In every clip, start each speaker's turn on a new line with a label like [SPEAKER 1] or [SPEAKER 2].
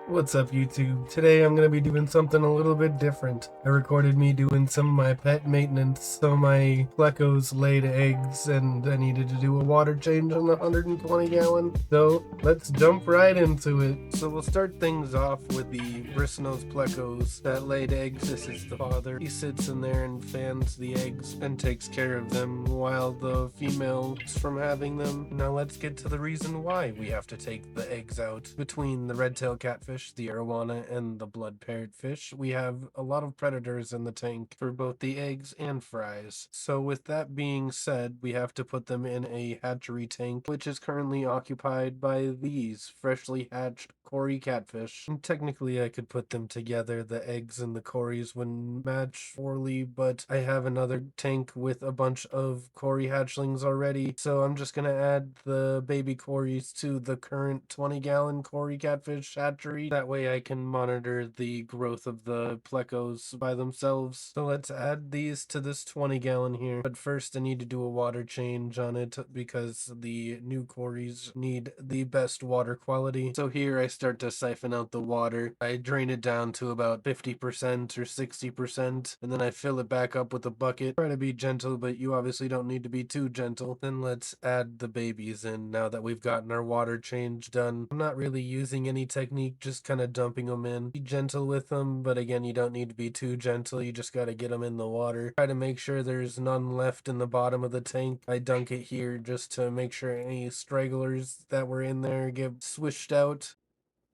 [SPEAKER 1] What's up, YouTube? Today I'm gonna be doing something a little bit different. I recorded me doing some of my pet maintenance, so my Plecos laid eggs and I needed to do a water change on the 120 gallon. So let's jump right into it. So we'll start things off with the bristlenose Plecos that laid eggs. This is the father. He sits in there and fans the eggs and takes care of them while the female is from having them. Now let's get to the reason why we have to take the eggs out. Between the Redtail Catfish, the arowana, and the blood parrotfish, we have a lot of predators in the tank for both the eggs and fries. So with that being said, we have to put them in a hatchery tank, which is currently occupied by these freshly hatched Cory catfish. And technically I could put them together, the eggs and the Corys would match poorly, but I have another tank with a bunch of Cory hatchlings already, so I'm just gonna add the baby Corys to the current 20-gallon Cory catfish hatchery. That way I can monitor the growth of the Plecos by themselves. So let's add these to this 20-gallon here. But first I need to do a water change on it because the new Corys need the best water quality. So here I start to siphon out the water. I drain it down to about 50% or 60%, and then I fill it back up with a bucket. Try to be gentle, but you obviously don't need to be too gentle. Then let's add the babies in now that we've gotten our water change done. I'm not really using any technique, just kind of dumping them in. Be gentle with them, but again, you don't need to be too gentle. You just got to get them in the water. Try to make sure there's none left in the bottom of the tank. I dunk it here just to make sure any stragglers that were in there get swished out.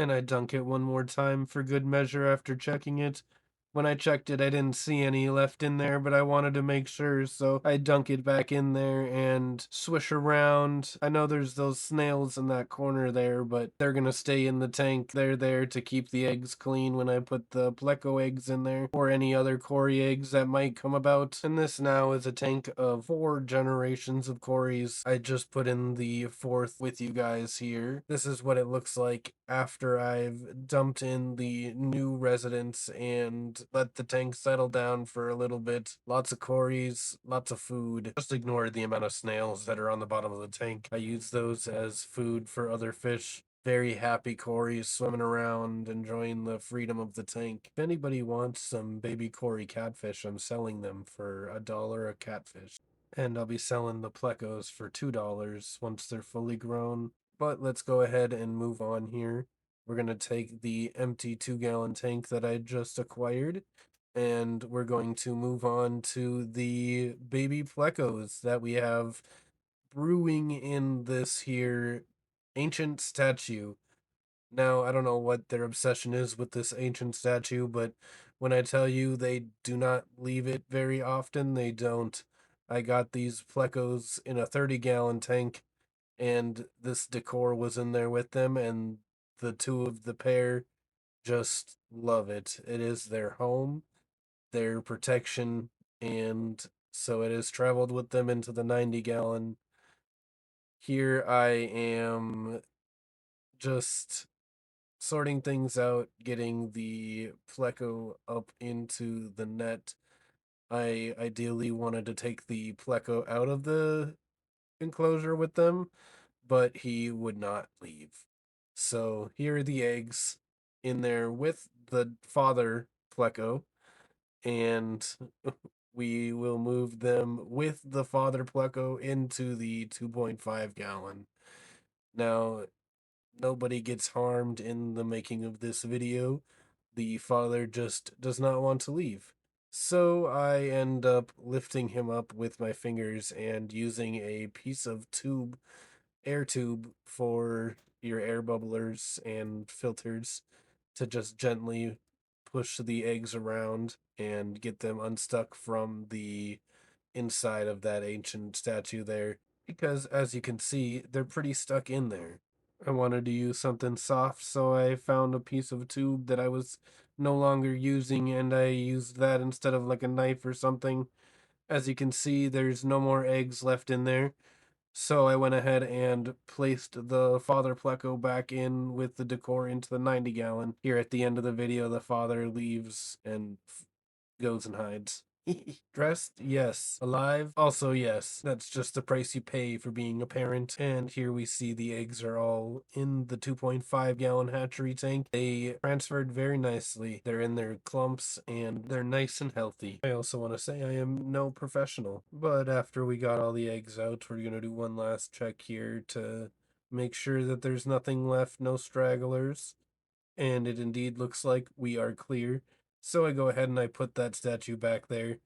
[SPEAKER 1] And I dunk it one more time for good measure after checking it. When I checked it, I didn't see any left in there, but I wanted to make sure, so I dunk it back in there and swish around. I know there's those snails in that corner there, but they're gonna stay in the tank. They're there to keep the eggs clean when I put the Pleco eggs in there, or any other Cory eggs that might come about. And this now is a tank of 4 generations of Corys. I just put in the 4th with you guys here. This is what it looks like after I've dumped in the new residents and let the tank settle down for a little bit. Lots of Corys, lots of food. Just ignore the amount of snails that are on the bottom of the tank. I use those as food for other fish. Very happy Corys swimming around, enjoying the freedom of the tank. If anybody wants some baby Cory catfish, I'm selling them for $1 a catfish. And I'll be selling the Plecos for $2 once they're fully grown. But let's go ahead and move on here. We're going to take the empty 2-gallon tank that I just acquired, and we're going to move on to the baby Plecos that we have brewing in this here ancient statue. Now, I don't know what their obsession is with this ancient statue, but when I tell you they do not leave it very often, they don't. I got these Plecos in a 30-gallon tank, and this decor was in there with them, and the two of the pair just love it. It is their home, their protection, and so it has traveled with them into the 90-gallon. Here I am just sorting things out, getting the Pleco up into the net. I ideally wanted to take the Pleco out of the enclosure with them, but he would not leave. So here are the eggs in there with the father Pleco, and we will move them with the father Pleco into the 2.5 gallon. Now, nobody gets harmed in the making of this video. The father just does not want to leave. So I end up lifting him up with my fingers and using a piece of air tube for your air bubblers and filters to just gently push the eggs around and get them unstuck from the inside of that ancient statue there, because as you can see, they're pretty stuck in there. I wanted to use something soft, so I found a piece of tube that I was no longer using, and I used that instead of like a knife or something. As you can see, there's no more eggs left in there. So I went ahead and placed the father Pleco back in with the decor into the 90-gallon. Here at the end of the video, the father leaves and goes and hides. Dressed? Yes. Alive? Also yes. That's just the price you pay for being a parent. And here we see the eggs are all in the 2.5 gallon hatchery tank. They transferred very nicely. They're in their clumps and they're nice and healthy. I also want to say I am no professional, but after we got all the eggs out, we're going to do one last check here to make sure that there's nothing left, no stragglers. And it indeed looks like we are clear. So I go ahead and I put that statue back there.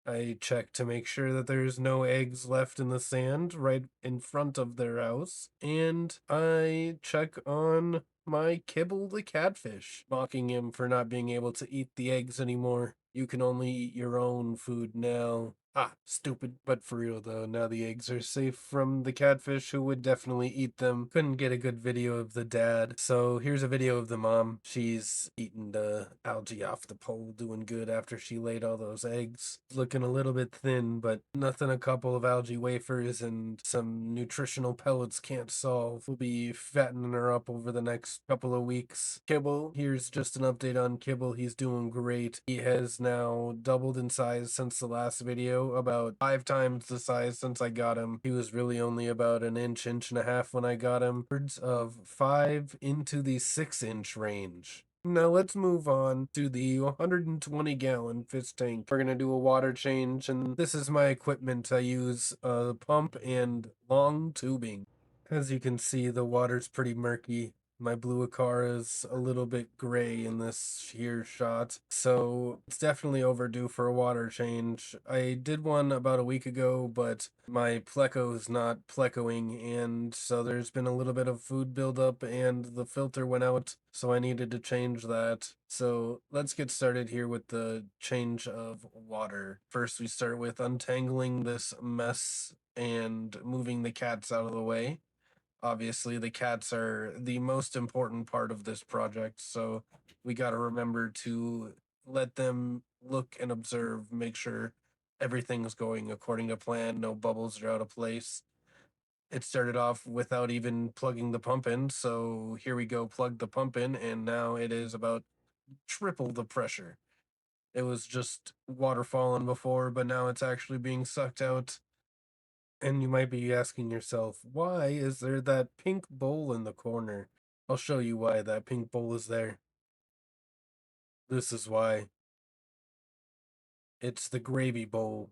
[SPEAKER 1] I check to make sure that there's no eggs left in the sand right in front of their house. And I check on my Kibble the catfish, mocking him for not being able to eat the eggs anymore. You can only eat your own food now. Ah, stupid. But for real though, now the eggs are safe from the catfish who would definitely eat them. Couldn't get a good video of the dad. So here's a video of the mom. She's eating the algae off the pole, doing good after she laid all those eggs. Looking a little bit thin, but nothing a couple of algae wafers and some nutritional pellets can't solve. We'll be fattening her up over the next couple of weeks. Kibble, here's just an update on Kibble. He's doing great. He has now doubled in size since the last video, about 5 times the size since I got him. He was really only about an inch and a half when I got him. Birds of 5 into the 6-inch range. Now let's move on to the 120-gallon fish tank. We're gonna do a water change, and this is my equipment. I use a pump and long tubing. As you can see, the water's pretty murky. My blue Acara is a little bit gray in this here shot, so it's definitely overdue for a water change. I did one about a week ago, but my Pleco's not Plecoing, and so there's been a little bit of food buildup and the filter went out, so I needed to change that. So let's get started here with the change of water. First, we start with untangling this mess and moving the cats out of the way. Obviously, the cats are the most important part of this project, so we got to remember to let them look and observe, make sure everything's going according to plan, no bubbles are out of place. It started off without even plugging the pump in, so here we go, plug the pump in, and now it is about triple the pressure. It was just water falling before, but now it's actually being sucked out. And you might be asking yourself, why is there that pink bowl in the corner? I'll show you why that pink bowl is there. This is why. It's the gravy bowl.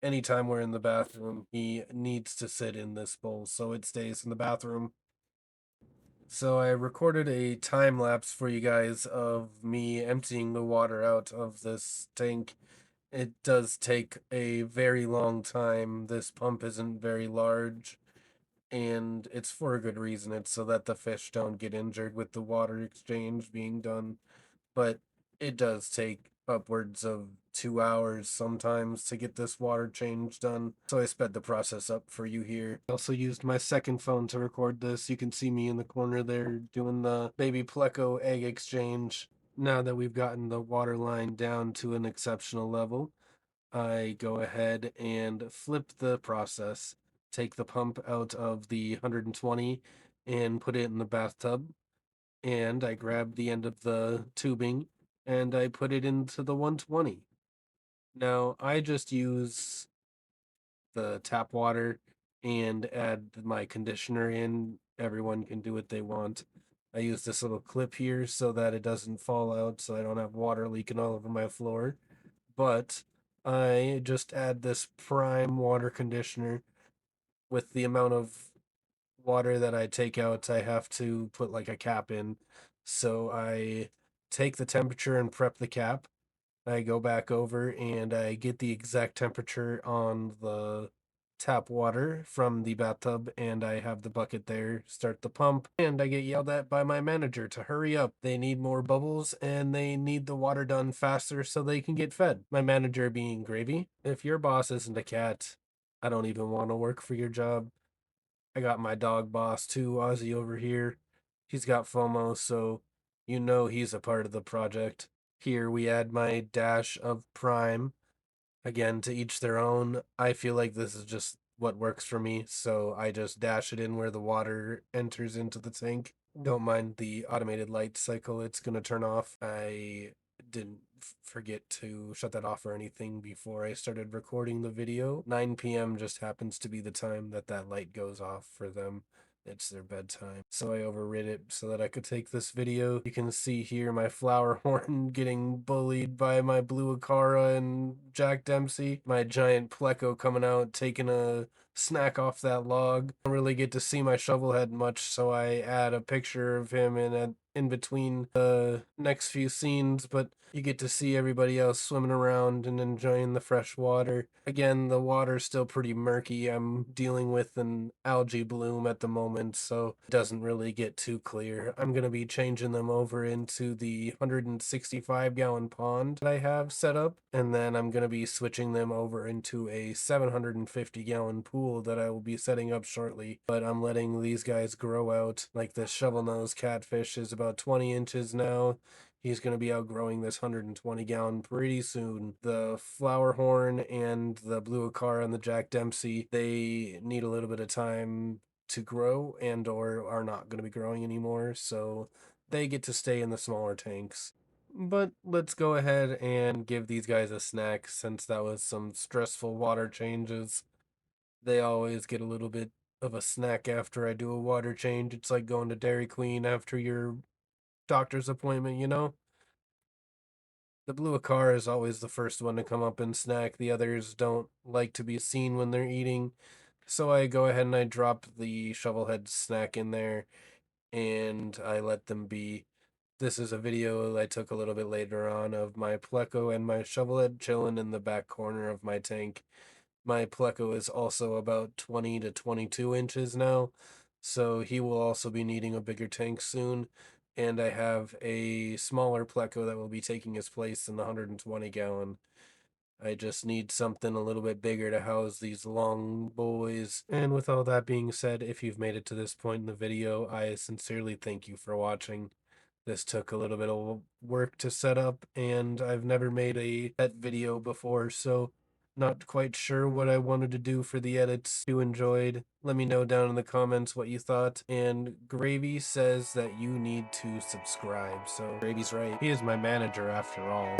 [SPEAKER 1] Anytime we're in the bathroom, he needs to sit in this bowl, so it stays in the bathroom. So I recorded a time lapse for you guys of me emptying the water out of this tank. It does take a very long time. This pump isn't very large, and it's for a good reason. It's so that the fish don't get injured with the water exchange being done. But it does take upwards of 2 hours sometimes to get this water change done. So I sped the process up for you here. I also used my second phone to record this. You can see me in the corner there doing the baby Pleco egg exchange. Now that we've gotten the water line down to an exceptional level, I go ahead and flip the process, take the pump out of the 120 and put it in the bathtub, and I grab the end of the tubing and I put it into the 120. Now I just use the tap water and add my conditioner in. Everyone can do what they want. I use this little clip here so that it doesn't fall out, so I don't have water leaking all over my floor. But I just add this prime water conditioner. With the amount of water that I take out, I have to put like a cap in. So I take the temperature and prep the cap. I go back over and I get the exact temperature on the tap water from the bathtub, and I have the bucket there, start the pump, and I get yelled at by my manager to hurry up. They need more bubbles and they need the water done faster so they can get fed. My manager being Gravy. If your boss isn't a cat, I don't even want to work for your job. I got my dog boss too, Ozzy over here. He's got FOMO, so you know he's a part of the project. Here we add my dash of prime. Again, to each their own. I feel like this is just what works for me, so I just dash it in where the water enters into the tank. Don't mind the automated light cycle, it's gonna turn off. I didn't forget to shut that off or anything before I started recording the video. 9 p.m. just happens to be the time that that light goes off for them. It's their bedtime. So I overrid it so that I could take this video. You can see here my flower horn getting bullied by my blue Acara and Jack Dempsey. My giant Pleco coming out, taking a snack off that log. I don't really get to see my shovel head much, so I add a picture of him in between the next few scenes, but you get to see everybody else swimming around and enjoying the fresh water. Again, the water's still pretty murky. I'm dealing with an algae bloom at the moment, so it doesn't really get too clear. I'm going to be changing them over into the 165-gallon pond that I have set up, and then I'm going to be switching them over into a 750-gallon pool that I will be setting up shortly. But I'm letting these guys grow out. Like this shovel-nosed catfish is about 20 inches now. He's going to be outgrowing this 120-gallon pretty soon. The flower horn and the blue Acara and the Jack Dempsey, they need a little bit of time to grow and or are not going to be growing anymore, so they get to stay in the smaller tanks. But let's go ahead and give these guys a snack since that was some stressful water changes. They always get a little bit of a snack after I do a water change. It's like going to Dairy Queen after your doctor's appointment, you know? The blue Acara is always the first one to come up and snack. The others don't like to be seen when they're eating. So I go ahead and I drop the shovelhead snack in there and I let them be. This is a video I took a little bit later on of my Pleco and my shovelhead chilling in the back corner of my tank. My Pleco is also about 20 to 22 inches now, so he will also be needing a bigger tank soon. And I have a smaller Pleco that will be taking his place in the 120-gallon. I just need something a little bit bigger to house these long boys. And with all that being said, if you've made it to this point in the video, I sincerely thank you for watching. This took a little bit of work to set up, and I've never made a pet video before, so not quite sure what I wanted to do for the edits. If you enjoyed, let me know down in the comments what you thought. And Gravy says that you need to subscribe, so Gravy's right. He is my manager after all.